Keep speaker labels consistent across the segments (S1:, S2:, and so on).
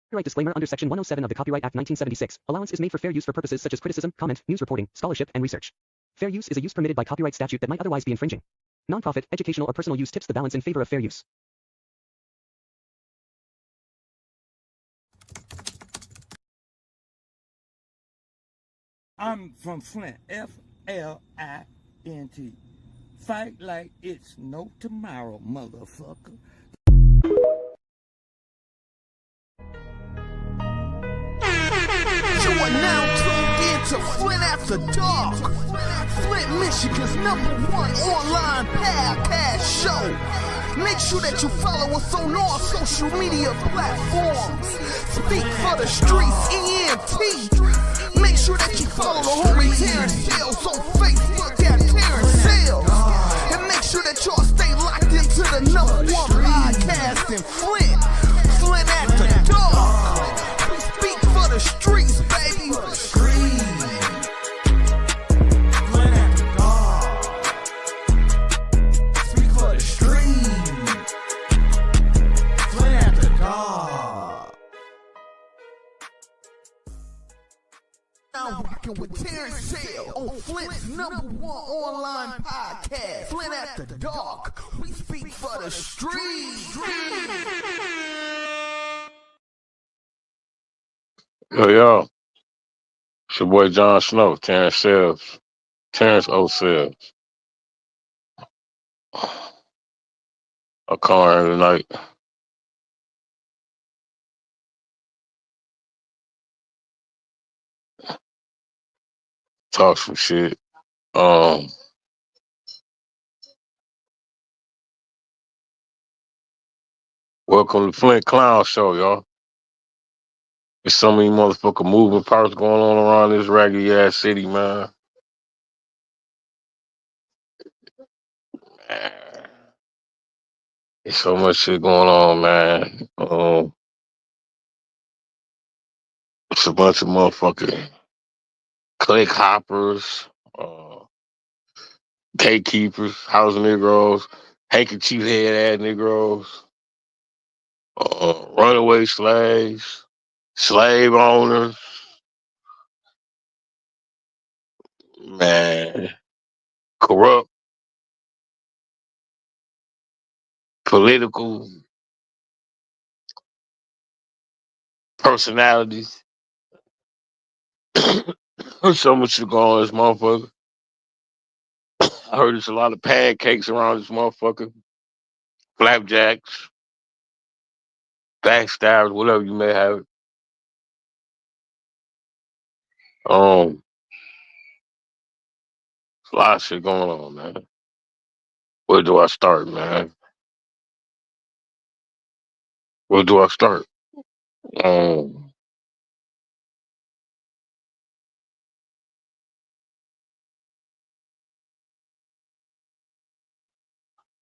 S1: Copyright disclaimer under Section 107 of the Copyright Act 1976. Allowance is made for fair use for purposes such as criticism, comment, news reporting, scholarship, and research. Fair use is a use permitted by copyright statute that might otherwise be infringing. Nonprofit, educational, or personal use tips the balance in favor of fair use.
S2: I'm from Flint, Flint. Fight like it's no tomorrow, motherfucker.
S3: You are now tuned in to Flint After Dark, Flint, Michigan's #1 online podcast show. Make sure that you follow us on all social media platforms. Speak for the Streets, ENT. Make sure that you follow the homie Terrence Sales on Facebook at Terrence Sales. And make sure that y'all stay locked into the #1 podcast in Flint, Flint After Dark. We speak for the streets, baby. Flint After Dark. Speak for the streets. Flint After Dark. Now rocking with Terrence Sale on Flint's #1 online podcast, Flint After Dark. We speak for the streets.
S4: Yo, it's your boy John Snow, Terrence Sales, Terrence O. Sales. I'm calling tonight. Talk some shit. Welcome to Flint Clown Show, y'all. There's so many motherfucking moving parts going on around this raggedy ass city, man. There's so much shit going on, man. It's a bunch of motherfucking click hoppers, gatekeepers, house Negroes, handkerchief head ass Negroes, runaway slaves, slave owners, man, corrupt political personalities. There's so much shit going on this motherfucker. I heard there's a lot of pancakes around this motherfucker. Flapjacks, backstabbers, whatever you may have. There's a lot of shit going on, man. Where do I start, man? Where do I start?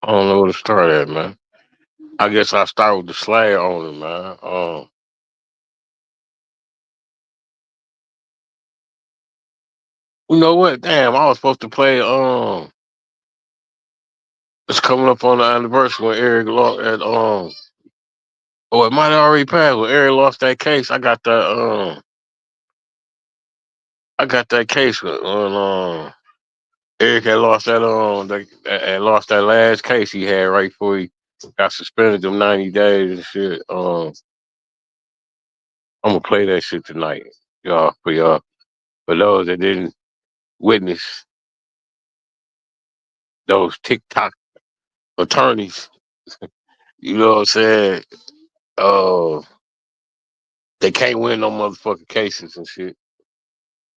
S4: I don't know where to start at, man. I guess I'll start with the slave owner, man. You know what? Damn, I was supposed to play. It's coming up on the anniversary when Eric lost at. Oh, it might have already passed. When Eric lost that case, I got that. I got that case when Eric had lost that. Had lost that last case he had right before he got suspended them 90 days and shit. I'm gonna play that shit tonight, y'all. For those that didn't witness those TikTok attorneys, you know what I'm saying? Uh, they can't win no motherfucking cases and shit.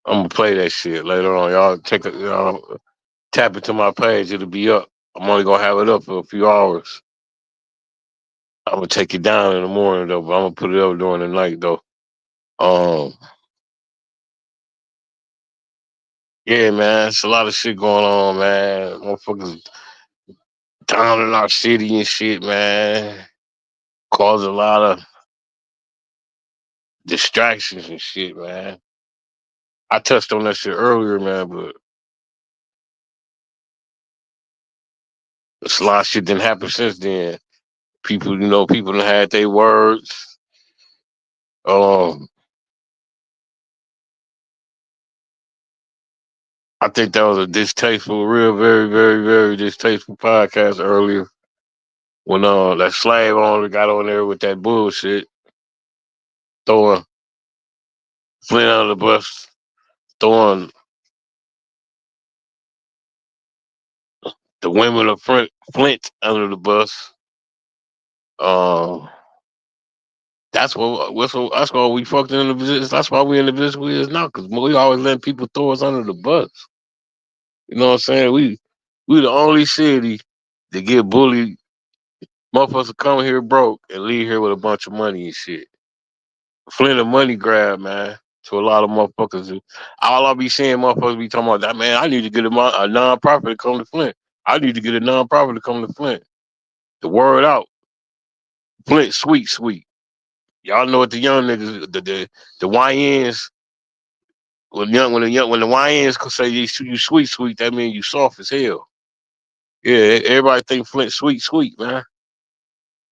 S4: I'm gonna play that shit later on. Y'all tap into my page. It'll be up. I'm only gonna have it up for a few hours. I'm gonna take it down in the morning though, but I'm gonna put it up during the night though. Um, yeah, man, it's a lot of shit going on, man. Motherfuckers down in our city and shit, man. Cause a lot of distractions and shit, man. I touched on that shit earlier, man, but it's a lot of shit didn't happen since then. People done had their words. Um, I think that was a distasteful, real, very, very, very distasteful podcast earlier when that slave owner got on there with that bullshit, throwing Flint under the bus, throwing the women of Flint under the bus. Um, that's why we fucked in the position. That's why we in the position we is now, because we always letting people throw us under the bus. You know what I'm saying? We the only city that get bullied. Motherfuckers come here broke and leave here with a bunch of money and shit. Flint a money grab, man. To a lot of motherfuckers. All I be seeing motherfuckers be talking about that, man. I need to get a non-profit to come to Flint. I need to get a non-profit to come to Flint. The word out. Flint, sweet, sweet. Y'all know what the young niggas, the YNs, when the YNs say you sweet, sweet, that means you soft as hell. Yeah, everybody think Flint sweet, sweet, man.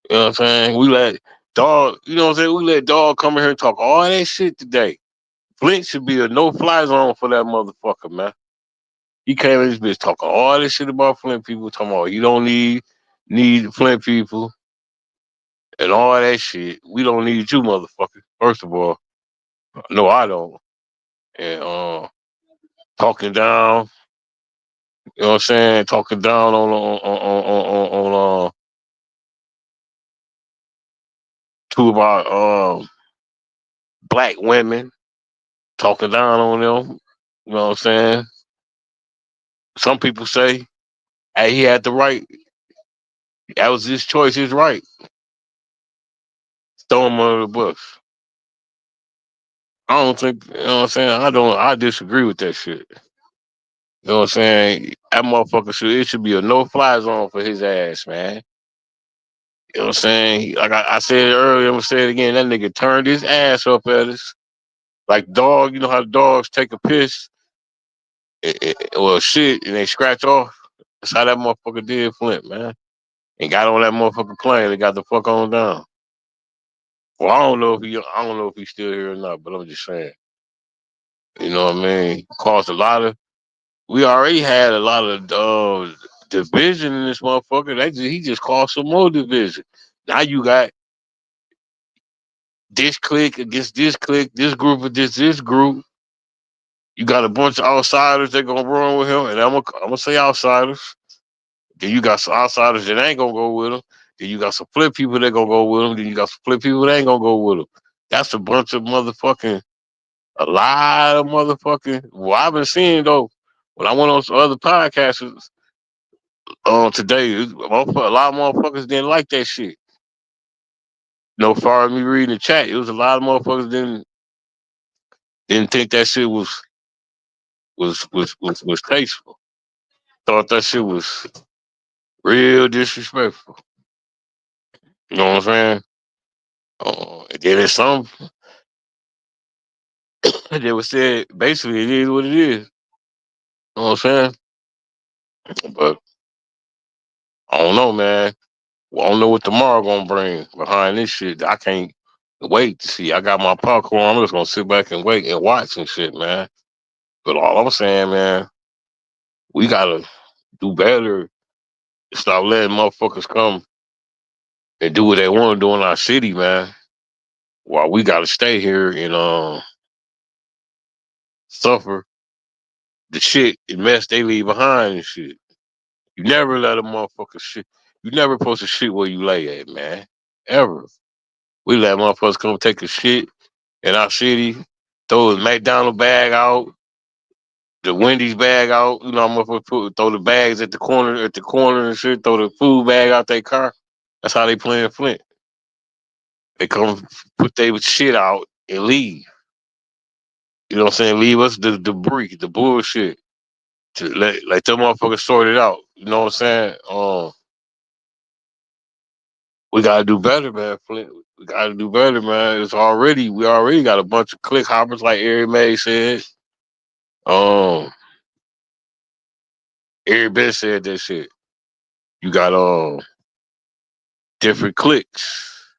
S4: You know what I'm saying? We let dog, you know what I'm saying? We let dog come in here and talk all that shit today. Flint should be a no-fly zone for that motherfucker, man. He came in this bitch talking all this shit about Flint people, talking about you don't need Flint people and all that shit. We don't need you, motherfucker. First of all, no, I don't. And talking down, you know what I'm saying? Talking down on two of our black women, talking down on them. You know what I'm saying? Some people say, hey, he had the right. That was his choice, his right. Throw him under the bus. I don't think, you know what I'm saying? I disagree with that shit. You know what I'm saying? That motherfucker it should be a no-fly zone for his ass, man. You know what I'm saying? Like I said earlier, I'm gonna say it again. That nigga turned his ass up at us. Like dog, you know how dogs take a piss or shit and they scratch off? That's how that motherfucker did Flint, man. And got on that motherfucking plane and got the fuck on down. Well, I don't know if he's still here or not, but I'm just saying. You know what I mean? Caused a lot of. We already had a lot of division in this motherfucker. He just caused some more division. Now you got this clique against this clique, this group against this group. You got a bunch of outsiders that gonna run with him, and I'm gonna say outsiders. Then you got some outsiders that ain't gonna go with him. Then you got some flip people that gonna go with him. Then you got some flip people that ain't gonna go with him. That's a bunch of motherfucking, a lot of motherfucking. Well, I've been seeing though when I went on some other podcasts today, a lot of motherfuckers didn't like that shit. No, far as me reading the chat, it was a lot of motherfuckers didn't think that shit was tasteful. Thought that shit was real disrespectful. You know what I'm saying? And then there's some that was said basically it is what it is. You know what I'm saying? But I don't know, man. Well, I don't know what tomorrow gonna bring behind this shit. I can't wait to see. I got my popcorn. I'm just gonna sit back and wait and watch and shit, man. But all I'm saying, man, we gotta do better. Stop letting motherfuckers come and do what they want to do in our city, man. While we gotta stay here and suffer the shit and mess they leave behind and shit. You never let a motherfucker shit. You never supposed to shit where you lay at, man. Ever. We let motherfuckers come take a shit in our city, throw the McDonald bag out, the Wendy's bag out. You know, motherfuckers throw the bags at the corner and shit. Throw the food bag out their car. That's how they play in Flint. They come put their shit out and leave. You know what I'm saying? Leave us the debris, the bullshit. To let them motherfuckers sort it out. You know what I'm saying? We gotta do better, man. Flint. We gotta do better, man. We already got a bunch of click hoppers, like Eric May said. Um, Eric Ben said that shit. You got different cliques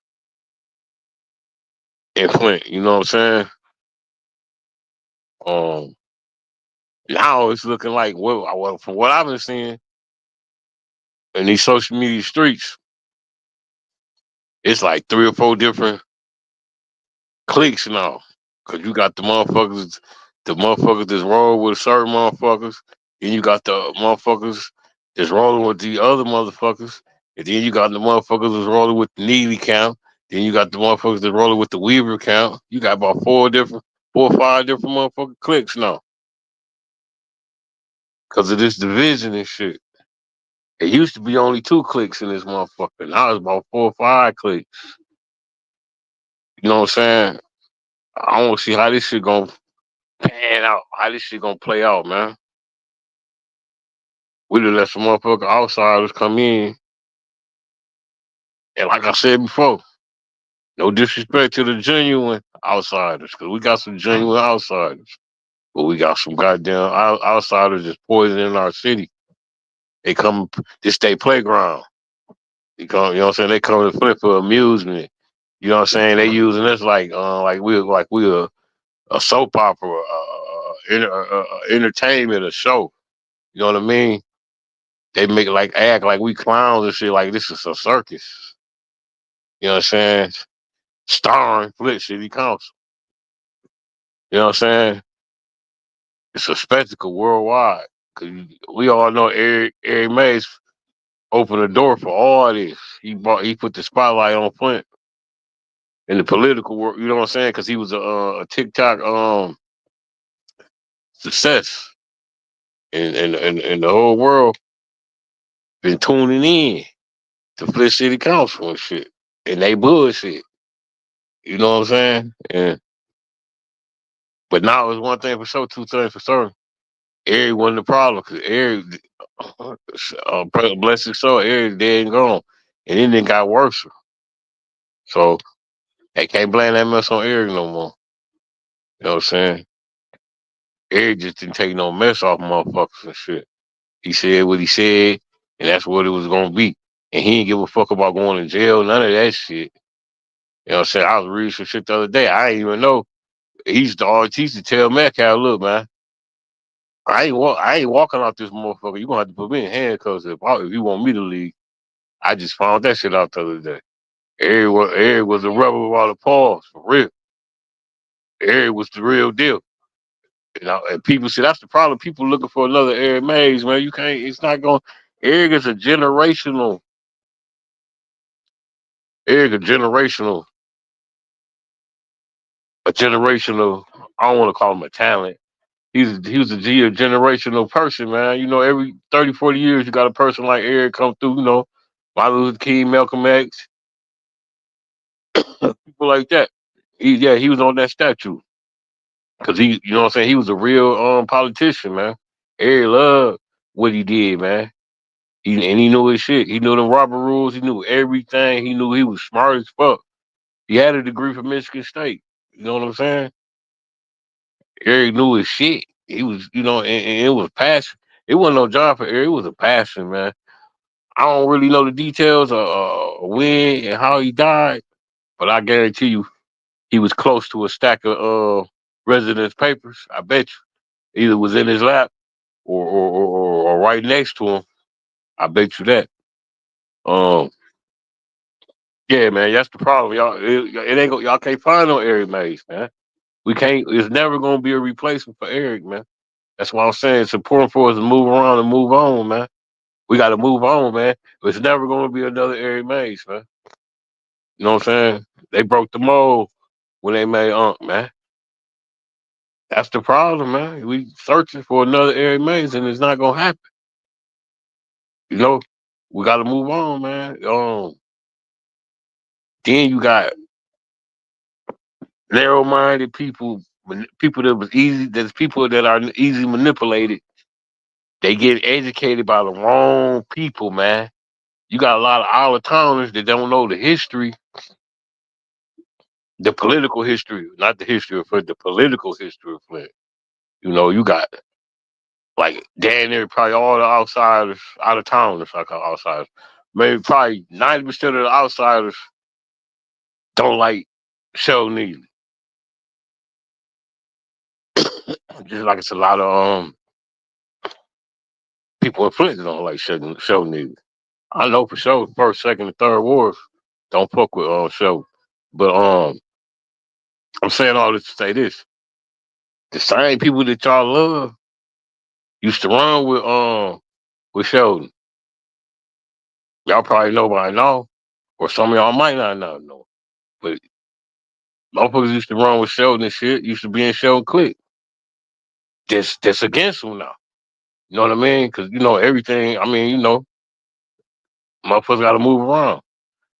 S4: in Flint. You know what I'm saying? Um, Now it's looking like from what I've been seeing in these social media streets, it's like 3 or 4 different cliques now. Cause you got the motherfuckers that's rolling with certain motherfuckers, and you got the motherfuckers that's rolling with the other motherfuckers, and then you got the motherfuckers that's rolling with the Neely count, then you got the motherfuckers that's rolling with the Weaver count. You got about 4 or 5 different motherfucking cliques now. Cause of this division and shit. It used to be only 2 clicks in this motherfucker. Now it's about 4 or 5 clicks. You know what I'm saying? I want to see how this shit gonna pan out. How this shit gonna play out, man. We done let some motherfucker outsiders come in, and like I said before, no disrespect to the genuine outsiders, cause we got some genuine outsiders, but we got some goddamn outsiders that's poisoning our city. They come this state playground. They come, you know what I'm saying? They come to Flint for amusement. You know what I'm saying? They using us like we a soap opera, entertainment, a show. You know what I mean? They make like act like we clowns and shit. Like this is a circus. You know what I'm saying? Starring Flint City Council. You know what I'm saying? It's a spectacle worldwide. Cause we all know Eric Mays opened the door for all this. He put the spotlight on Flint in the political world. You know what I'm saying? Because he was a TikTok success, and the whole world been tuning in to Flint City Council and shit, and they bullshit. You know what I'm saying? And but now it's one thing for sure, 2 things for certain. Eric wasn't the problem because Eric, bless his soul, Eric dead and gone, and then it got worse. So they can't blame that mess on Eric no more. You know what I'm saying? Eric just didn't take no mess off motherfuckers and shit. He said what he said, and that's what it was gonna be. And he didn't give a fuck about going to jail, none of that shit. You know what I'm saying? I was reading some shit the other day. I didn't even know. He used to always teach to tell Metcalf, look, man, I ain't walking out this motherfucker. You gonna have to put me in handcuffs if you want me to leave. I just found that shit out the other day. Eric was a rebel without a pause, for real. Eric was the real deal. You know, and people see that's the problem. People looking for another Eric Mays, man. You can't. It's not going. Eric is a generational. Eric a generational. I don't want to call him a talent. He was a generational person, man. You know, every 30, 40 years, you got a person like Eric come through. You know, Martin Luther King, Malcolm X, people like that. He was on that statue because you know what I'm saying. He was a real politician, man. Eric loved what he did, man. He knew his shit. He knew the Robert rules. He knew everything. He knew he was smart as fuck. He had a degree from Michigan State. You know what I'm saying? Eric knew his shit. He was, and it was passion. It wasn't no job for Eric. It was a passion, man. I don't really know the details of when and how he died, but I guarantee you he was close to a stack of residence papers. I bet you. Either was in his lap or right next to him. I bet you that. Um, yeah, man, that's the problem. It ain't y'all can't find no Eric Mays, man. We can't. It's never gonna be a replacement for Eric, man. That's why I'm saying it's important for us to move around and move on, man. We got to move on, man. It's never gonna be another Eric Mays, man. You know what I'm saying? They broke the mold when they made Unc, man. That's the problem, man. We searching for another Eric Mays, and it's not gonna happen. You know, we got to move on, man. Then you got narrow-minded people, people that was easy. There's people that are easily manipulated. They get educated by the wrong people, man. You got a lot of out of towners that don't know the history, the political history, not the history of Flint, the political history of Flint. You know, you got like damn near probably all the outsiders, out of towners, I call outsiders. Maybe probably 90% of the outsiders don't like Sheldon Neely. Just like it's a lot of people in Flint that don't like show niggas. I know for sure first, second, and third wars don't fuck with show. But I'm saying all this to say this. The same people that y'all love used to run with Sheldon. Y'all probably know by now, or some of y'all might not know. But motherfuckers used to run with Sheldon and shit, used to be in Sheldon clique. That's against him now. You know what I mean? Because you know everything. I mean, you know, motherfuckers got to move around.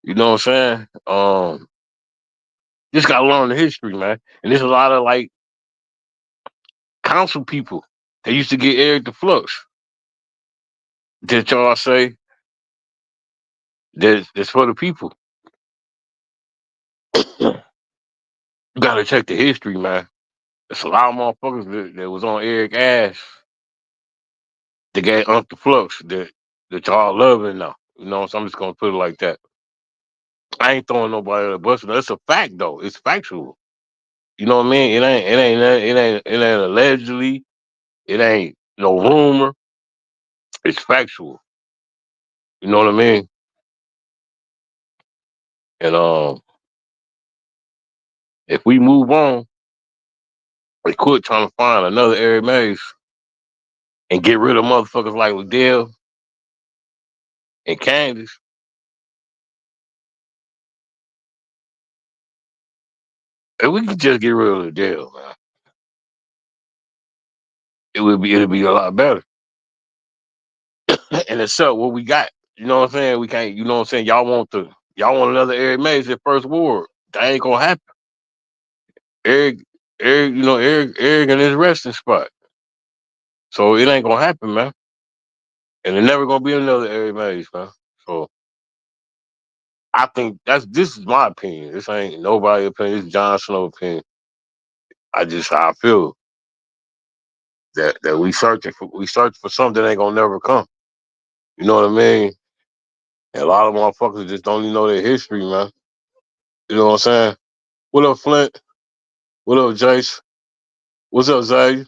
S4: You know what I'm saying? Just got to learn the history, man. And there's a lot of like council people that used to get Eric the Flux. That y'all say that's for the people. You got to check the history, man. There's a lot of motherfuckers that was on Eric ass that got Uncle Flux that y'all loving now. You know, so I'm just gonna put it like that. I ain't throwing nobody under the bus. That's a fact though. It's factual. You know what I mean? It ain't allegedly. It ain't no rumor. It's factual. You know what I mean? And if we move on, we quit trying to find another Eric Mays and get rid of motherfuckers like Liddell and Candace. If we could just get rid of Liddell, man, it'd be a lot better. And accept what we got. You know what I'm saying? We can't. You know what I'm saying? Y'all want another Eric Mays at first ward. That ain't gonna happen. Eric, Eric, you know Eric in his resting spot. So it ain't gonna happen, man. And there's never gonna be another Eric Mays, man. So I think this is my opinion. This ain't nobody opinion. This is John Snow opinion. I just how I feel that we searching for something that ain't gonna never come. You know what I mean? And a lot of motherfuckers just don't even know their history, man. You know what I'm saying? What up, Flint? What up, Jace? What's up, Zay?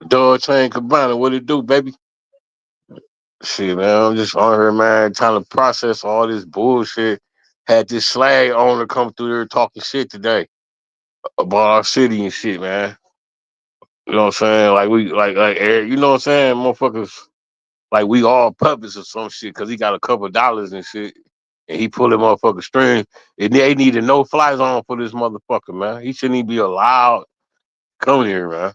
S4: Dog Chain Cabana, what it do, baby? Shit, man, I'm just on here, man, trying to process all this bullshit. Had this slag owner come through there talking shit today about our city and shit, man. You know what I'm saying? Like we, like Eric, you know what I'm saying? Motherfuckers, like we all puppets or some shit, cause he got a couple dollars and shit, and he pulling motherfucker string. And they need a no fly zone for this motherfucker, man. He shouldn't even be allowed coming here, man.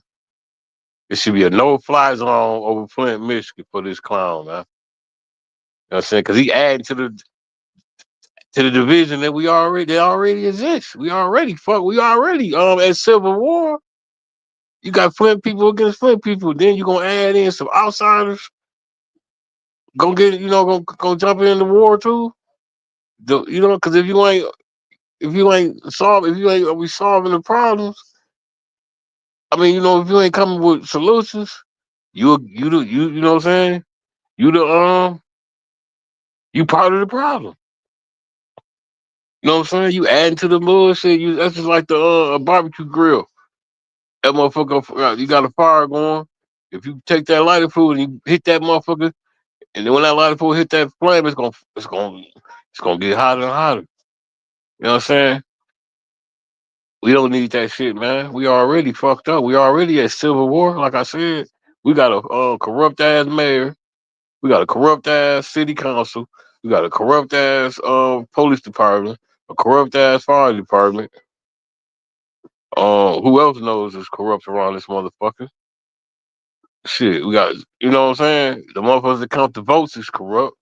S4: It should be a no fly zone over Flint, Michigan for this clown, man. You know what I'm saying? Cause he adding to the division that already exists. We already at Civil War. You got Flint people against Flint people. Then you gonna add in some outsiders. Gonna get gonna jump in the war too. Because if you ain't we solving the problems. I mean, if you ain't coming with solutions, you know what I'm saying? You the you part of the problem. You know what I'm saying? You adding to the bullshit. That's just like the a barbecue grill. That motherfucker, you got a fire going. If you take that lighter fluid and you hit that motherfucker, and then when that lighter fluid hit that flame, it's gonna get hotter and hotter. You know what I'm saying? We don't need that shit, man. We already fucked up. We already at civil war. Like I said, we got a corrupt ass mayor. We got a corrupt ass city council. We got a corrupt ass police department. A corrupt ass fire department. Who else knows is corrupt around this motherfucker? Shit, we got, you know what I'm saying? The motherfuckers that count the votes is corrupt.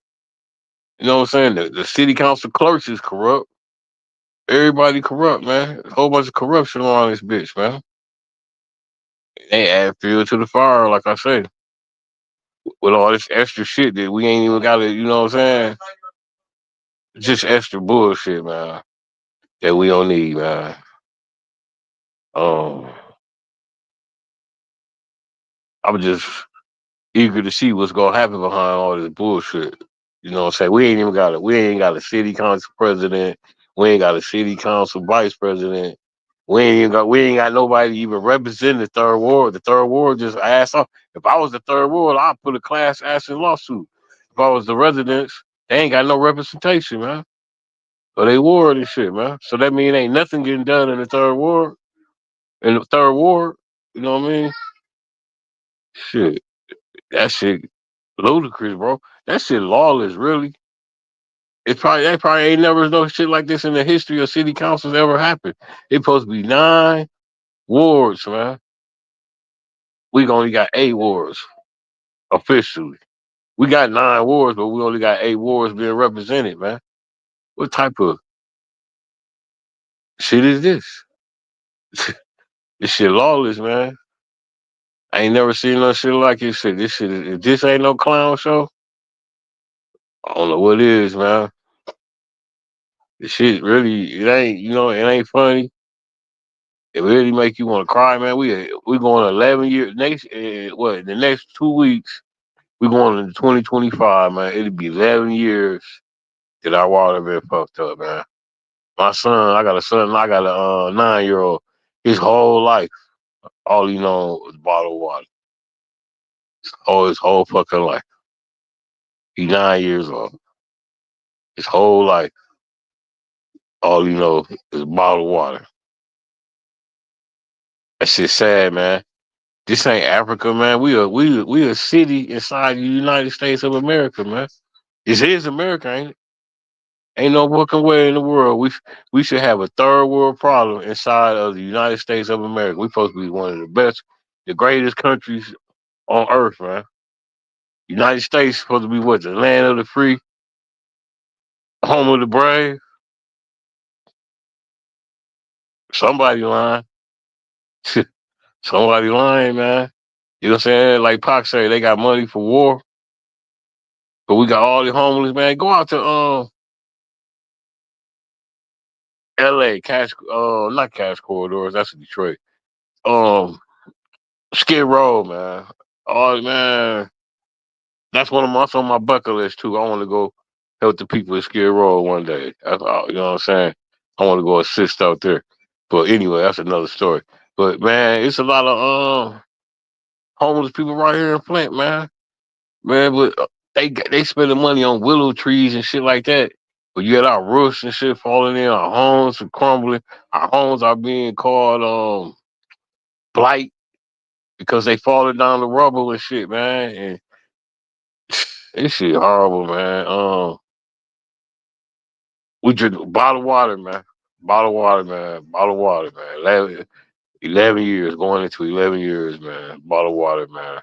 S4: You know what I'm saying? The city council clerks is corrupt. Everybody corrupt, man. A whole bunch of corruption around this bitch, man. They add fuel to the fire, like I said, with all this extra shit that we ain't even got to, you know what I'm saying? Just extra bullshit, man, that we don't need, man. Um, I'm just eager to see what's gonna happen behind all this bullshit. You know what I'm saying? We ain't got a city council president. We ain't got a city council vice president. We ain't got nobody even representing the third ward. The third ward just ass off. If I was the third ward, I'd put a class action lawsuit. If I was the residents, they ain't got no representation, man. So they ward and shit, man. So that mean ain't nothing getting done in the third ward. In the third ward, you know what I mean? Shit, that shit ludicrous, bro. That shit lawless, really. It's probably that probably ain't never no shit like this in the history of city councils ever happened. It's supposed to be 9 wards, man. We only got 8 wards officially. We got 9 wards, but we only got 8 wards being represented, man. What type of shit is this? This shit lawless, man. I ain't never seen no shit like this shit. If this ain't no clown show, I don't know what is, man. This shit really, it ain't, it ain't funny. It really make you want to cry, man. We going 11 years next. What the next 2 weeks? We going into 2025, man. It'll be 11 years that our water been fucked up, man. My son, I got a son. I got a 9-year-old. His whole life, all he know is bottled water. His whole fucking life. He 9 years old. His whole life, all he know is bottled water. That shit sad, man. This ain't Africa, man. We a city inside the United States of America, man. This is America, ain't it? Ain't no fucking way in the world we should have a third world problem inside of the United States of America. We supposed to be one of the best, the greatest countries on earth, man. United States supposed to be what, the land of the free, home of the brave. Somebody lying. Somebody lying, man. You know what I'm saying? Like Pac say, they got money for war, but we got all the homeless, man. Go out to L.A. Cash, not Cash Corridors. That's in Detroit. Um, Skid Row, man. Oh man, that's that's on my bucket list too. I want to go help the people at Skid Row one day. That's all, you know what I'm saying? I want to go assist out there. But anyway, that's another story. But man, it's a lot of homeless people right here in Flint, man. Man, but they spending money on willow trees and shit like that. But you got our roofs and shit falling in, our homes are crumbling, our homes are being called blight because they falling down the rubble and shit, man. And this shit horrible, man. We drink bottled water, man. Bottled water, man. Bottled water, man. 11 years, going into 11 years, man. Bottled water, man.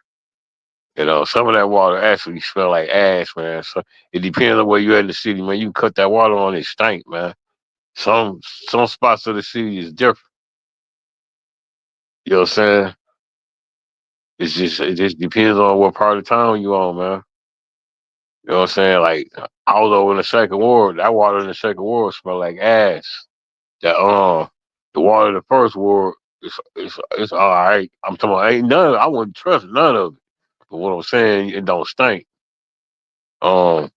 S4: Some of that water actually smell like ash, man. So it depends on where you're in the city, man. You cut that water on, it stink, man. Some spots of the city is different. You know what I'm saying? It just depends on what part of town you on, man. You know what I'm saying? Like I was over in the second ward. That water in the second ward smell like ash. That the water in the first ward it's all right. I'm talking about ain't none. I wouldn't trust none of it. But what I'm saying, it don't stink. Um,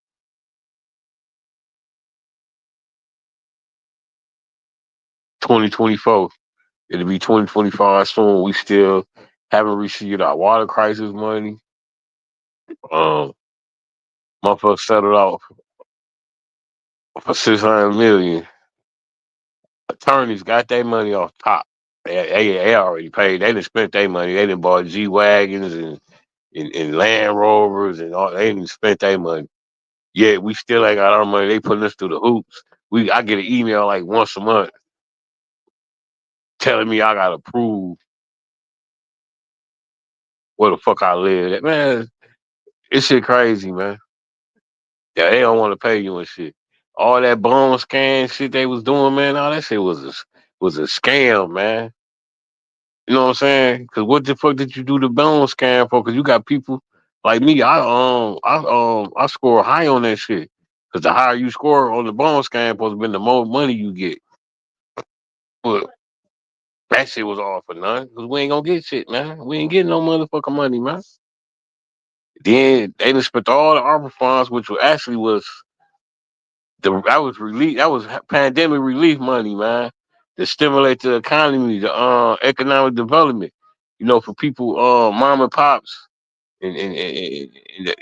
S4: 2024. It'll be 2025 soon. We still haven't received our water crisis money. Um, Motherfuckers settled out for 600 million. Attorneys got their money off top. They already paid. They didn't spent their money. They didn't bought G wagons and Land Rovers and all. They didn't spent their money. Yet we still ain't got our money. They putting us through the hoops. I get an email like once a month telling me I gotta prove where the fuck I live. Man, this shit crazy, man. Yeah, they don't want to pay you and shit. All that bone scan shit they was doing, man, all that shit was a scam, man. You know what I'm saying? Because what the fuck did you do the bone scan for? Because you got people like me. I score high on that shit. Because the higher you score on the bone scan, supposed to be the more money you get. But that shit was all for none. Because we ain't gonna get shit, man. We ain't getting no motherfucking money, man. Then they done spent all the ARPA funds, which actually was that was relief. That was pandemic relief money, man. to stimulate the economy, the economic development. For people, mom and pops, and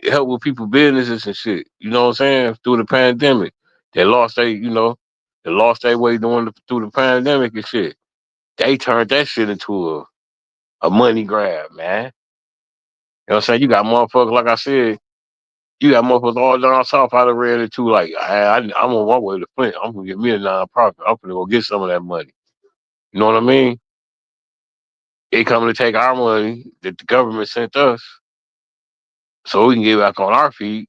S4: help with people businesses and shit. You know what I'm saying? Through the pandemic, they lost their way through the pandemic and shit. They turned that shit into a money grab, man. You know what I'm saying? You got motherfuckers, like I said, you got motherfuckers all down south out of red too. Like, I'm on my way to Flint. I'm gonna get me a nonprofit. I'm gonna go get some of that money. You know what I mean? They coming to take our money that the government sent us, so we can get back on our feet.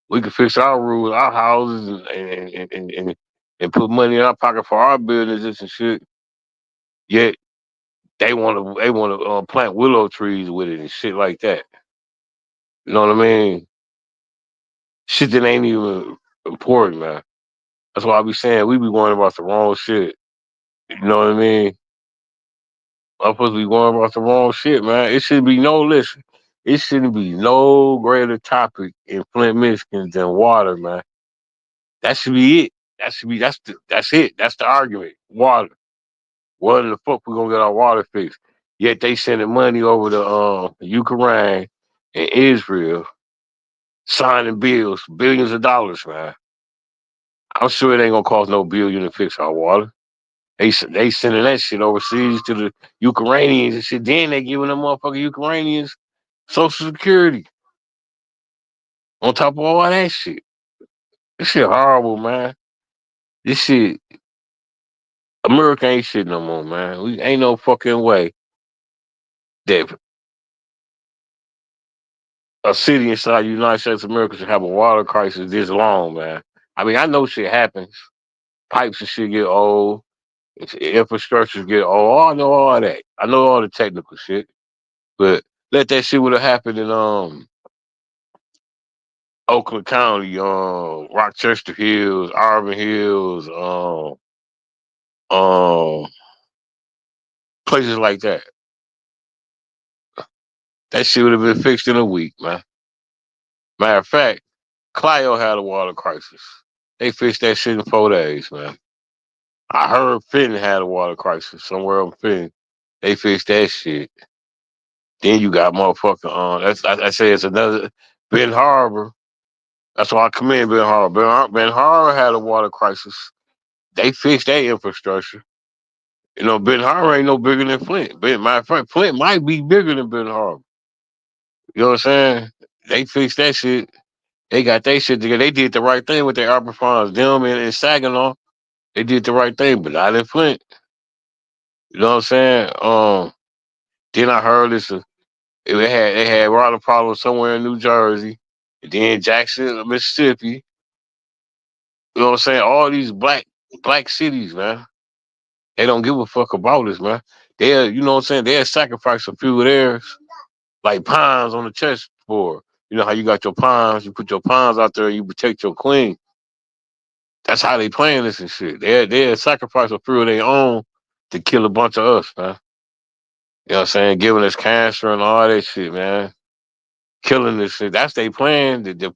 S4: We can fix our roofs, our houses, and put money in our pocket for our businesses and shit. Yet they want to plant willow trees with it and shit like that. You know what I mean? Shit that ain't even important, man. That's why I be saying we be worrying about the wrong shit. You know what I mean? I'm supposed to be worrying about the wrong shit, man. It should be no listen. It shouldn't be no greater topic in Flint, Michigan than water, man. That should be it. That's it. That's the argument. Water. What in the fuck we gonna get our water fixed? Yet they sending money over to Ukraine and Israel, signing bills, billions of dollars, man. I'm sure it ain't gonna cost no billion to fix our water. They sending that shit overseas to the Ukrainians and shit. Then they giving them motherfucking Ukrainians Social Security on top of all that shit. This shit horrible, man. This shit, America ain't shit no more, man. We ain't no fucking way that a city inside the United States of America should have a water crisis this long, man. I mean, I know shit happens. Pipes and shit get old. Infrastructures get old. Oh, I know all that. I know all the technical shit. But let that shit would have happened in Oakland County, Rochester Hills, Auburn Hills, um, places like that. That shit would have been fixed in a week, man. Matter of fact, Clio had a water crisis. They fixed that shit in 4 days, man. I heard Flint had a water crisis somewhere in Flint. They fixed that shit. Then you got motherfucking I say it's another Ben Harbor. That's why I commend Ben Harbor. Ben Harbor had a water crisis. They fixed their infrastructure. Ben Harbor ain't no bigger than Flint. Matter of fact, Flint might be bigger than Ben Harbor. You know what I'm saying? They fixed that shit. They got their shit together. They did the right thing with their opera funds. Them and Saginaw, they did the right thing, but not in Flint. You know what I'm saying? Then I heard they had water problems somewhere in New Jersey, and then Jackson, Mississippi. You know what I'm saying? All these black cities, man. They don't give a fuck about us, man. You know what I'm saying? They'll sacrifice a few of theirs, like pines on the chessboard. You know how you got your pines, you put your pines out there and you protect your queen. That's how they playing this and shit. They'll sacrifice a few of their own to kill a bunch of us, man. You know what I'm saying? Giving us cancer and all that shit, man. Killing this shit. That's they plan. The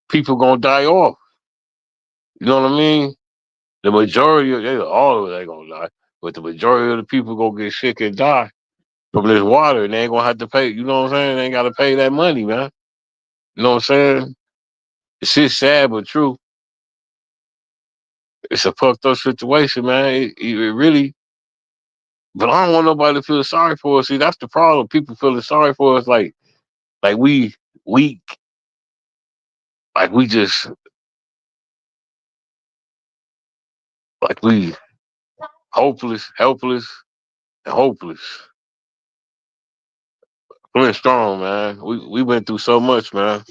S4: people gonna die off. You know what I mean? The majority of all of it ain't gonna die. But the majority of the people gonna get sick and die from this water, and they ain't gonna have to pay. You know what I'm saying? They ain't gotta pay that money, man. You know what I'm saying? It's shit sad but true. It's a fucked up situation, man. It really. But I don't want nobody to feel sorry for us. See, that's the problem. People feeling sorry for us, like we weak, like we just like we hopeless, helpless, and hopeless. Flint strong, man. We went through so much, man.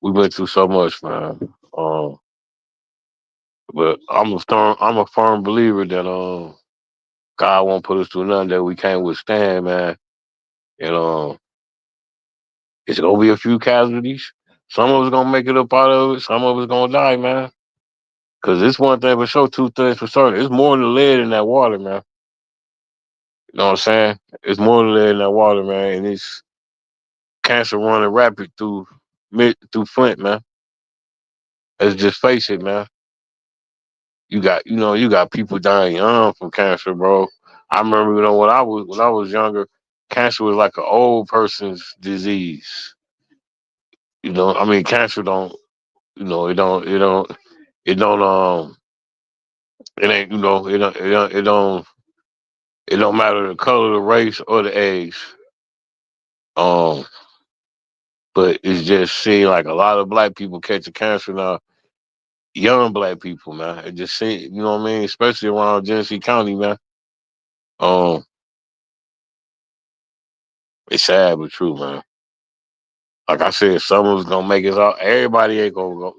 S4: We went through so much, man. Um, but I'm a firm believer that God won't put us through nothing that we can't withstand, man. And it's gonna be a few casualties. Some of us gonna make it up out of it. Some of us gonna die, man. Cause it's one thing for sure, two things for certain. It's more than lead in that water, man. You know what I'm saying? It's more than lead in that water, man. And it's cancer running rapid through Flint, man. Let's just face it, man. you got people dying young from cancer, bro. I remember, when I was younger, cancer was like an old person's disease. I mean, cancer don't, it don't, it ain't, it don't matter the color, the race, or the age. Um, but it's just seeing like a lot of black people catching cancer now, young black people, man. It just seem, you know what I mean, especially around Genesee County, man. Um, it's sad but true, man. Like I said, some of us gonna make it out. Everybody ain't gonna go.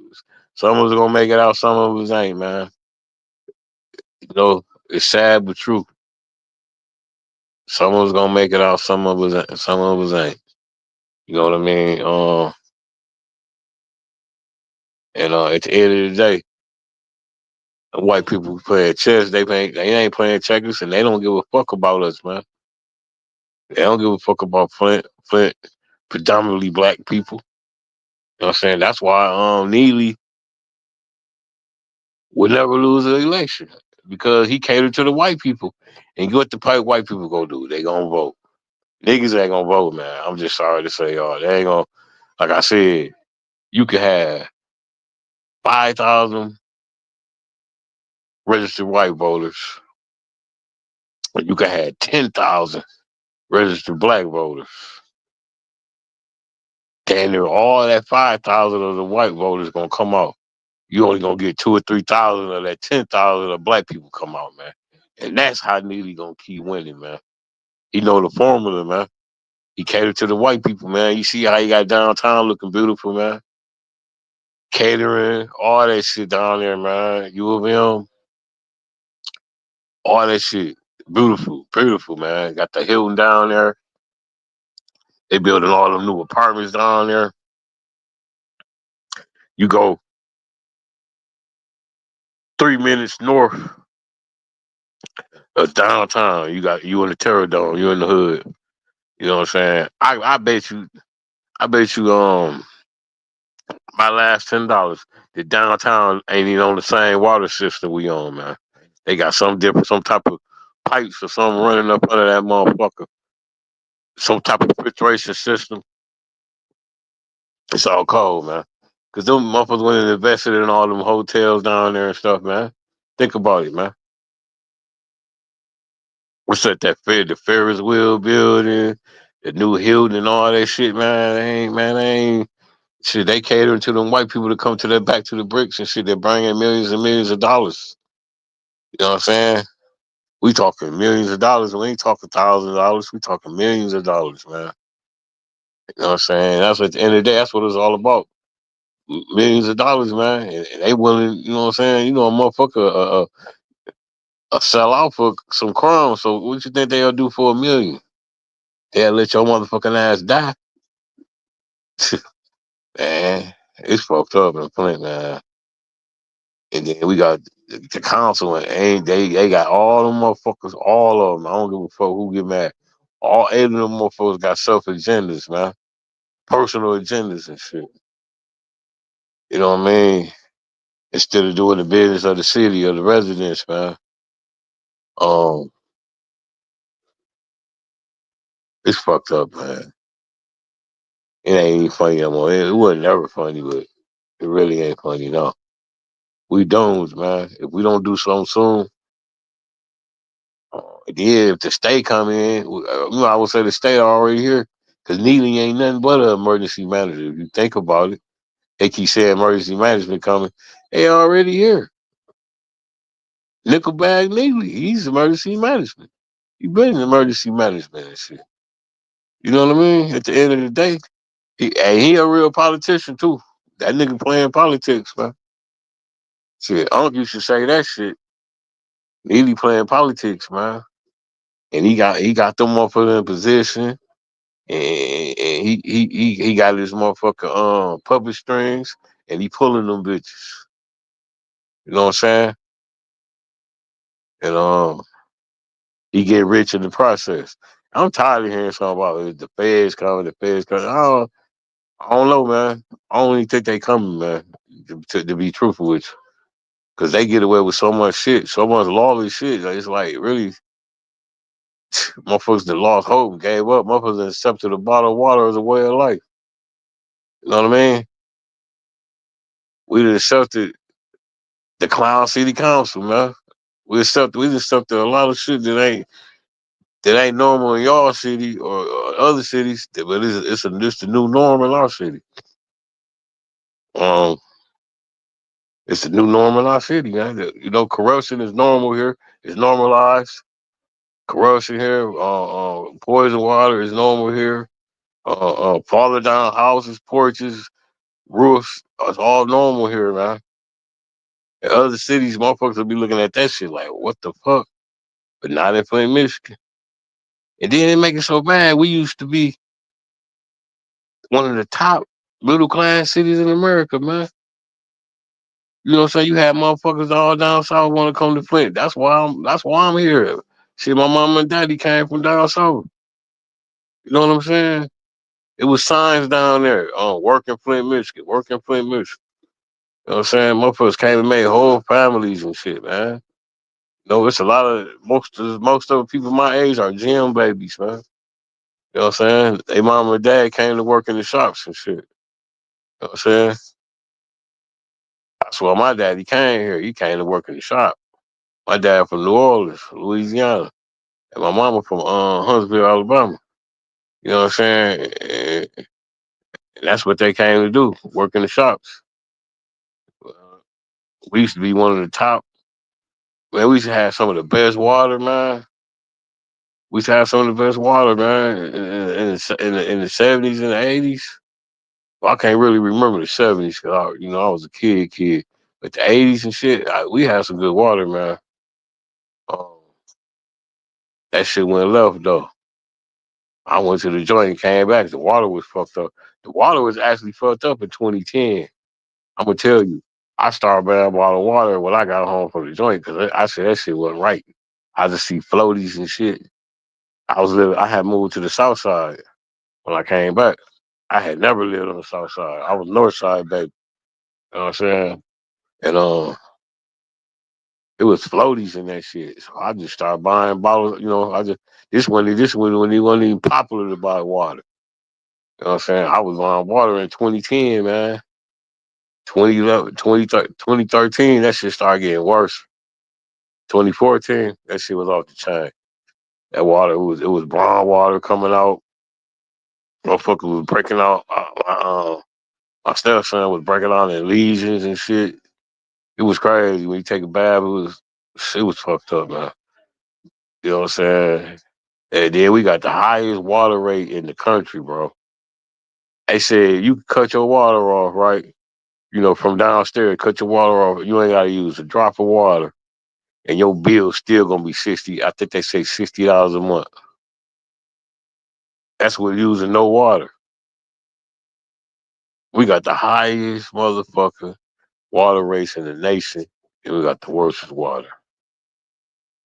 S4: Some of us gonna make it out. Some of us ain't, man. It's sad but true. Some of us gonna make it out. Some of us, some of us ain't. You know what I mean? And at the end of the day, white people playing chess. They ain't playing checkers, and they don't give a fuck about us, man. They don't give a fuck about Flint. Flint, predominantly black people. You know what I'm saying? That's why Neely would never lose an election because he catered to the white people. And what the white people gonna do? They gonna vote. Niggas ain't gonna vote, man. I'm just sorry to say, y'all. They ain't gonna. Like I said, you could have 5,000 registered white voters, or you could have 10,000 registered black voters. Damn near all that 5,000 of the white voters gonna come out. You only gonna get 2 or 3,000 of that 10,000 of black people come out, man. And that's how Neely gonna keep winning, man. He know the formula, man. He catered to the white people, man. You see how he got downtown looking beautiful, man. Catering, all that shit down there, man. U of M, all that shit. Beautiful, beautiful, man. Got the Hilton down there. They building all them new apartments down there. You go 3 minutes north of downtown. You in the Terror Dome. You in the hood. You know what I'm saying? I bet you my last $10, the downtown ain't even on the same water system we on, man. They got some type of pipes or something running up under that motherfucker. Some type of filtration system. It's all cold, man. Cause them motherfuckers went and invested in all them hotels down there and stuff, man. Think about it, man. What's the Ferris wheel building, the new Hilton and all that shit, man. They ain't shit. They catering to them white people to come to back to the bricks and shit. They're bringing millions and millions of dollars. You know what I'm saying? We talking millions of dollars. We ain't talking $1,000. We talking millions of dollars, man. You know what I'm saying? That's at the end of the day. That's what it's all about. Millions of dollars, man. And they willing. You know what I'm saying? You know, a motherfucker sell out for some crumbs. So what you think they'll do for $1 million? They'll let your motherfucking ass die. Man, it's fucked up in Flint, man. And then we got the council, and they got all them motherfuckers, all of them. I don't give a fuck who get mad. All 8 of them motherfuckers got self agendas, man. Personal agendas and shit. You know what I mean? Instead of doing the business of the city or the residents, man. Um, it's fucked up, man. It ain't even funny no more. It wasn't never funny, but it really ain't funny, no. We doomed, man. If we don't do something soon, yeah, if the state come in, I would say the state already here, because Neely ain't nothing but an emergency manager. If you think about it, they keep saying emergency management coming. They already here. Nickelback Neely, he's emergency management. He been in emergency management and shit. You know what I mean? At the end of the day, he a real politician too. That nigga playing politics, man. Shit, Unc used to say that shit. Neely playing politics, man. And he got them motherfuckers in position. And he got his motherfucker puppet strings and he pulling them bitches. You know what I'm saying? And he get rich in the process. I'm tired of hearing something about the feds coming, the feds coming. I don't know, man. I don't even think they coming, man. To be truthful with you. Cause they get away with so much shit, so much lawless shit. Like, it's like really, motherfuckers that lost hope, gave up. Motherfuckers that accepted the bottled water as a way of life. You know what I mean? We done accepted the clown city council, man. We accepted a lot of shit that ain't normal in y'all city or other cities, but it's the new norm in our city. Um, it's the new norm in our city, man. You know, corruption is normal here. It's normalized. Corruption here, poison water is normal here. Falling down houses, porches, roofs, it's all normal here, man. In other cities, motherfuckers will be looking at that shit like, what the fuck? But not in Flint, Michigan. And then it make it so bad. We used to be one of the top middle class cities in America, man. You know what I'm saying? You had motherfuckers all down south want to come to Flint. That's why I'm here. Shit, my mom and daddy came from down south. You know what I'm saying? It was signs down there. Work in Flint, Michigan. Work in Flint, Michigan. You know what I'm saying? Motherfuckers came and made whole families and shit, man. No, it's a lot of most of the people my age are gym babies, man. You know what I'm saying? They mom and dad came to work in the shops and shit. You know what I'm saying? That's why my daddy came here. He came to work in the shop. My dad from New Orleans, Louisiana, and my mama from Huntsville, Alabama. You know what I'm saying? And that's what they came to do, work in the shops. Uh, we used to be one of the top. Man, we used to have some of the best water, man. We used to have some of the best water, man, in the 70s and the 80s. Well, I can't really remember the 70s because I was a kid. But the 80s and shit, we had some good water, man. Um, that shit went left though. I went to the joint and came back. The water was fucked up. The water was actually fucked up in 2010. I'm gonna tell you. I started buying bottled water when I got home from the joint because I said that shit wasn't right. I just see floaties and shit. I had moved to the south side when I came back. I had never lived on the south side. I was north side, baby. You know what I'm saying? And it was floaties in that shit. So I just started buying bottles. I just this one when it wasn't even popular to buy water. You know what I'm saying? I was buying water in 2010, man. 2011, 2013, that shit started getting worse. 2014, that shit was off the chain. That water, it was brown water coming out. Motherfucker was breaking out. My stepson was breaking out in lesions and shit. It was crazy. When you take a bath, it was fucked up, man. You know what I'm saying? And then we got the highest water rate in the country, bro. They said you can cut your water off, right? From downstairs, cut your water off. You ain't gotta use a drop of water, and your bill's still gonna be 60. I think they say $60 a month. That's with using no water. We got the highest motherfucker water rates in the nation, and we got the worst water.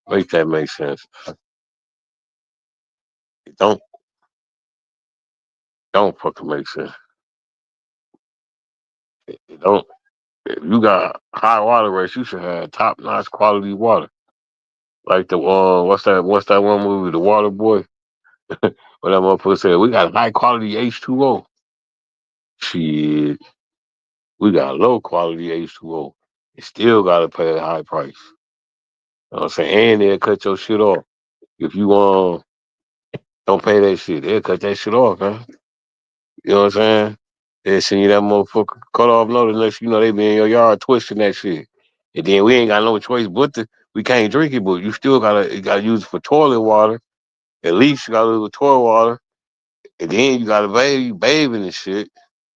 S4: Make that make sense? It don't fucking make sense. It don't. If you got high water rates, you should have top notch quality water. Like the what's that one movie, The Water Boy? What that motherfucker said, we got high quality H2O. Shit, we got low quality H2O. You still gotta pay a high price. You know what I'm saying? And they'll cut your shit off. If you don't pay that shit, they'll cut that shit off, man. You know what I'm saying? They'll send you that motherfucker cut off notice next you know they be in your yard twisting that shit. And then we ain't got no choice we can't drink it, but you gotta use it for toilet water. At least you gotta use it for toilet water. And then you gotta bathing and shit.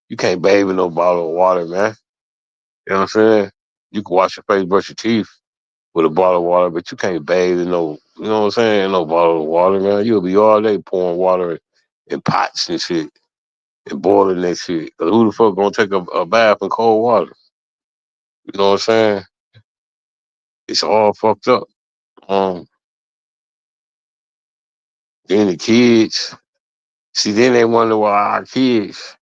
S4: You can't bathe in no bottle of water, man. You know what I'm saying? You can wash your face, brush your teeth with a bottle of water, but you can't bathe in you know what I'm saying? No bottle of water, man. You'll be all day pouring water in pots and shit and boiling that shit. 'Cause who the fuck gonna take a bath in cold water? You know what I'm saying? It's all fucked up. Um, then the kids, see, then they wonder why our kids,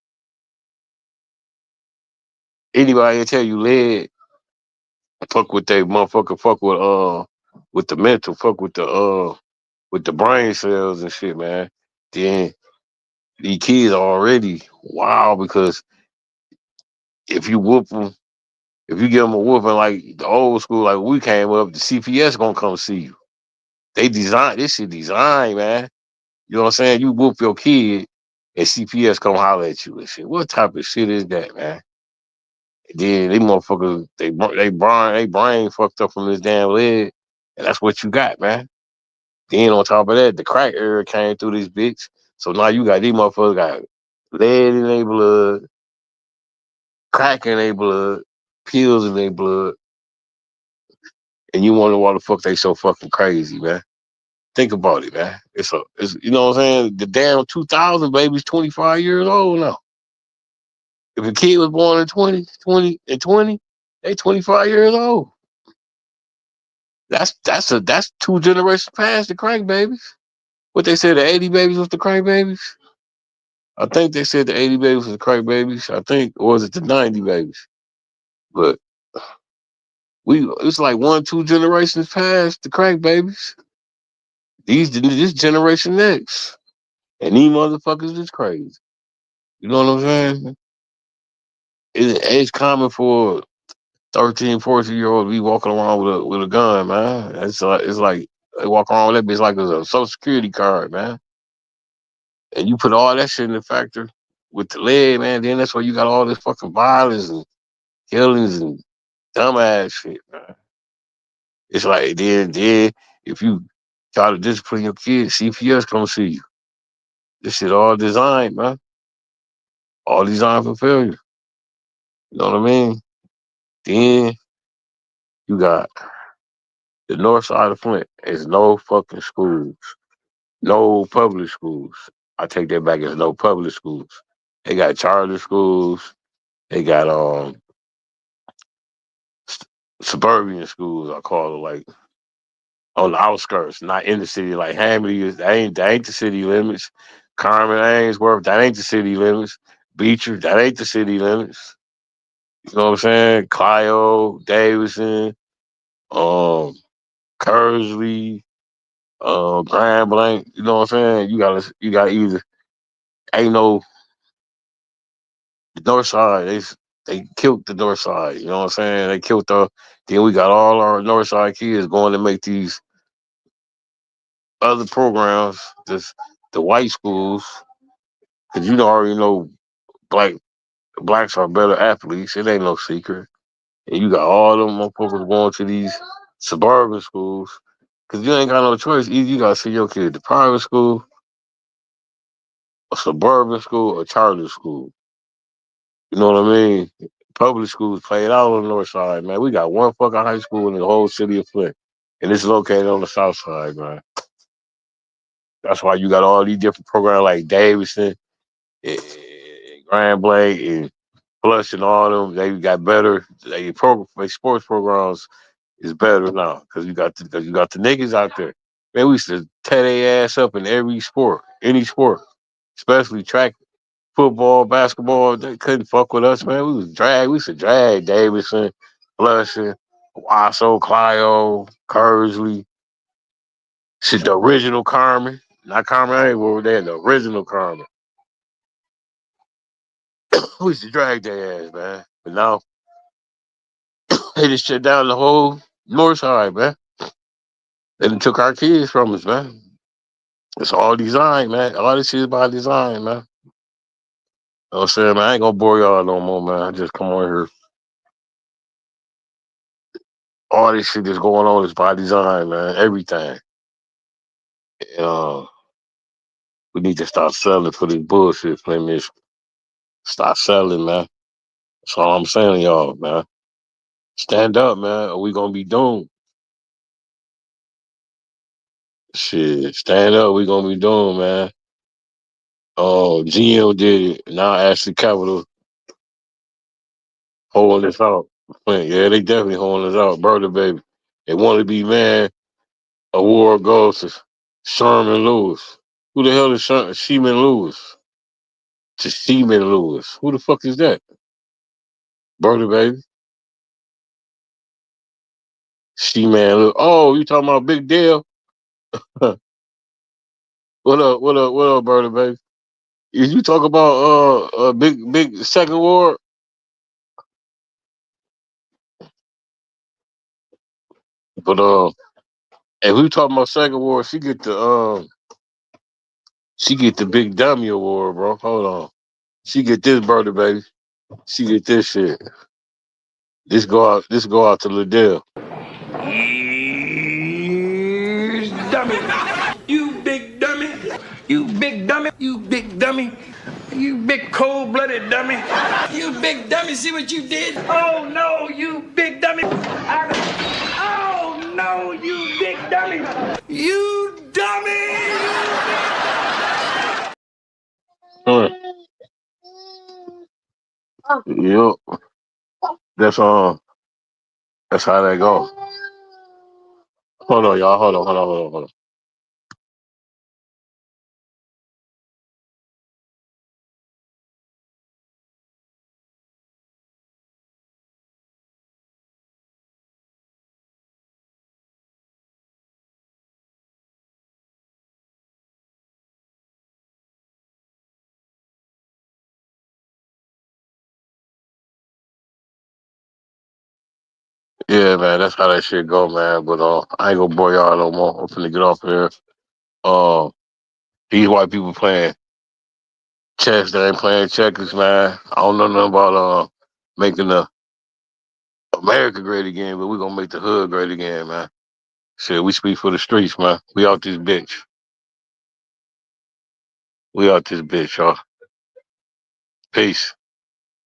S4: anybody will tell you lead fuck with they motherfucker, fuck with the mental, fuck with the brain cells and shit, man. Then these kids are already wild because if you whoop them, if you give them a whooping like the old school, like we came up, the CPS gonna come see you. They design this shit designed, man. You know what I'm saying? You whoop your kid and CPS come holler at you and shit. What type of shit is that, man? And then they motherfuckers, they brain fucked up from this damn leg, and that's what you got, man. Then on top of that, the crack era came through this bitch. So now you got these motherfuckers got lead in their blood, crack in their blood, pills in their blood, and you wonder why the fuck they so fucking crazy, man. Think about it, man. It's you know what I'm saying? The damn 2000 baby's 25 years old now. If a kid was born in 2020, they 25 years old. That's two generations past the crack babies. What they said, the 80 babies was the crack babies? I think they said the 80 babies was the crack babies. I think, or was it the 90 babies? But it's like one, two generations past the crack babies. This generation next. And these motherfuckers is crazy. You know what I'm saying? It's common for 13, 14-year-old to be walking around with a gun, man. It's like they walk around with that bitch like it's a social security card, man. And you put all that shit in the factor with the lead, man, then that's why you got all this fucking violence and killings and dumbass shit, man. It's like then if you try to discipline your kids, CPS come see you. This shit all designed, man. All designed for failure. You know what I mean? Then you got the north side of Flint. There's no fucking schools. No public schools. I take that back. There's no public schools. They got charter schools. They got suburban schools. I call it, like on the outskirts, not in the city. Like Hamley is. That ain't the city limits. Carmen, Ainsworth, that ain't the city limits. Beecher, that ain't the city limits. You know what I'm saying? Clio, Davidson, um, Kersley, Grand Blanc. You know what I'm saying? You gotta either ain't no the north side. They killed the north side. You know what I'm saying? They killed the. Then we got all our north side kids going to make these other programs. This the white schools, because already know black blacks are better athletes. It ain't no secret. And you got all them motherfuckers going to these suburban schools. Cause you ain't got no choice. Either you gotta send your kid to private school, a suburban school, or charter school. You know what I mean? Public schools played out on the north side, man. We got one fucking high school in the whole city of Flint. And it's located on the south side, man. That's why you got all these different programs like Davidson and Grand Blanc and Flush and all them. They got better. Their sports programs is better now because you got the niggas out there. Man, we used to tear their ass up in every sport, any sport, especially track, football, basketball. They couldn't fuck with us, man. We used to drag Davidson, Flushing, Wasso, Clio, Kersley. Shit, the original Carmen. Not Carmen, I ain't over there. The original Carmen. We used to drag their ass, man. But now they just shut down the whole north side, man. They done took our kids from us, man. It's all design, man. All this shit is by design, man. You know what I'm saying, man? I ain't gonna bore y'all no more, man. I just come on here. All this shit that's going on is by design, man. Everything. Uh, we need to start selling for this bullshit, Flint, Michigan. Stop selling, man. That's all I'm saying to y'all, man. Stand up, man, or we gonna be doomed. Shit, stand up, we gonna be doomed, man. GM did it. Now Ashley Capital holding this out. Yeah, they definitely holding us out. Brother, baby. They want to be, man. Award goes to Sherman Lewis. Who the hell is Sheeman Lewis? To Sheeman Lewis. Who the fuck is that? Brother, baby. She man, look. Oh, you talking about Big Deal? What up? What up? What up, Bertie, baby? If you talk about big second ward, but if we talking about second ward, she get the big dummy award, bro. Hold on, she get this, Bertie, baby. She get this shit. This go out. This go out to Liddell.
S2: Dummy. You big dummy. You big dummy. You big dummy. You big cold-blooded dummy. You big dummy. See what you did? Oh, no, you big dummy. Oh, no, you big dummy. You dummy.
S4: Yup. That's That's how that go. Hold on, y'all. Hold on. Yeah, man, that's how that shit go, man. But I ain't gonna bore y'all no more. I'm finna get off here. Uh, these white people playing chess, they ain't playing checkers, man. I don't know nothing about making the America great again, but we gonna make the hood great again, man. Shit, we speak for the streets, man. We out this bitch. We out this bitch, y'all. Peace.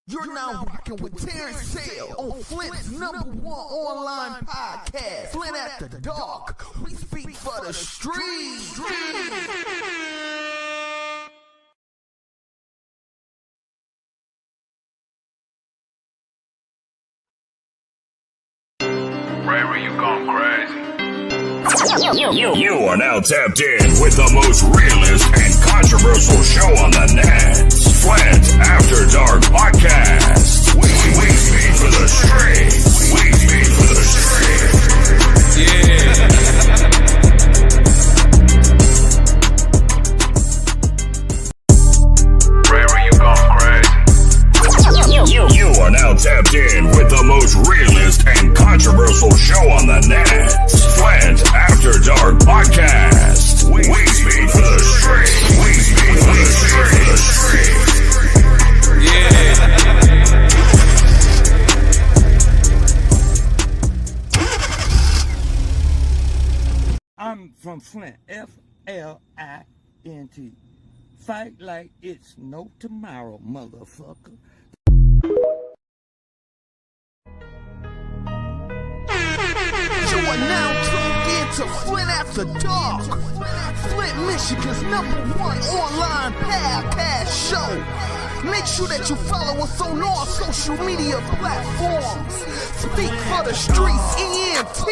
S3: You're now rocking with Terrence Sale on Flint's #1 online podcast, Flint After Dark. We speak for the streets.
S5: Ray, you gone crazy.
S6: You are now tapped in with the most realist and controversial show on the net. Flint After Dark Podcast. We speak for the streets. We speak for the streets.
S5: Ray, you gone crazy.
S6: You are now tapped in with the most realist and controversial show on the net. Flint After Dark Podcast. We speak for the streets. We speak for the streets.
S2: I'm from Flint. Flint. Fight like it's no tomorrow, motherfucker.
S3: You are now tuned in to Flint After Dark, Flint, Michigan's #1 online podcast show. Make sure that you follow us on all social media platforms. Speak for the streets, ENT.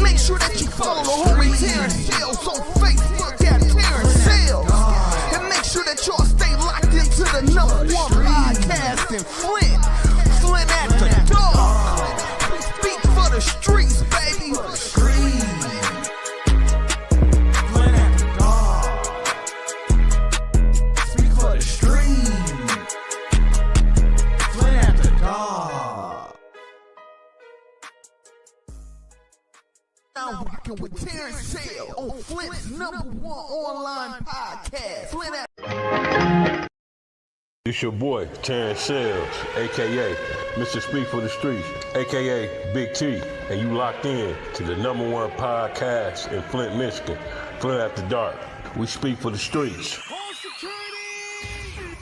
S3: Make sure that you follow the homie Terrence Sales on Facebook at Terrence Sales. And make sure that y'all stay locked into the #1 podcast in Flint, Flint After Dark. We speak for the streets, baby. Flint After Dark. Speak for the streets. Flint After Dark. Now rocking with Terrence Sale on Flint's #1 online podcast. Flint After.
S7: It's your boy, Terrence Sales, a.k.a. Mr. Speak for the Streets, a.k.a. Big T, and you locked in to the #1 podcast in Flint, Michigan, Flint After Dark. We speak for the streets.